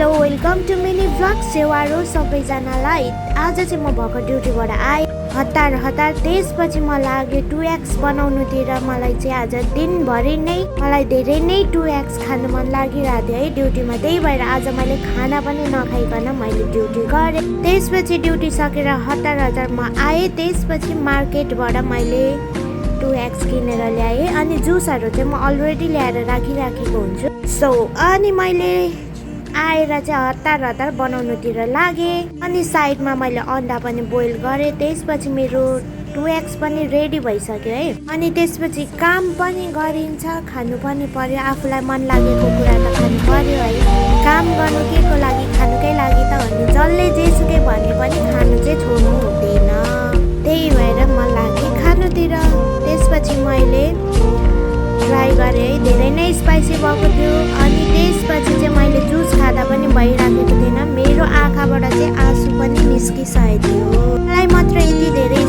Hello welcome to mini vlog सेवारो सबैजनालाई। आज चाहिँ म भर्खर ड्युटीबाट आएँ हतार त्यसपछि म लाग्यो 2x बनाउनुतिर। मलाई चाहिँ आज दिनभरि नै मलाई धेरै नै 2x खानु मन लागिरहेको थियो है ड्युटीमा। त्यही भएर आज मैले खाना पनि नखाइकन मैले ड्युटी गरेँ। त्यसपछि ड्युटी सकेर हतार म आएँ। त्यसपछि मार्केटबाट मैले 2x किनेर ल्याएँ अनि जुसहरू चाहिँ म अलरेडी ल्याएर राखिराखेको हुन्छु। अनि मैले आएर चाहिँ हतार बनाउनुतिर लागेँ अनि साइडमा मैले अन्डा पनि बोइल गरेँ। त्यसपछि मेरो 2x पनि रेडी भइसक्यो है। अनि त्यसपछि काम पनि गरिन्छ, खानु पनि पर्यो। आफूलाई मन लागेको कुरा त खानु पर्यो है। काम गर्नु के को लागि, खानुकै लागि त हो नि। जसले जेसुकै भने पनि खानु चाहिँ छोड्नु हुँदैन। त्यही भएर मन लाग्यो खानुतिर। त्यसपछि मैले ट्राई गरेँ है, धेरै नै स्पाइसी भएको थियो। अनि त्यसपछि चाहिँ मैले जुस खाँदा पनि भइराखेको थिएन, मेरो आँखाबाट चाहिँ आँसु पनि निस्किसकेको थियो। मलाई मात्र यति धेरै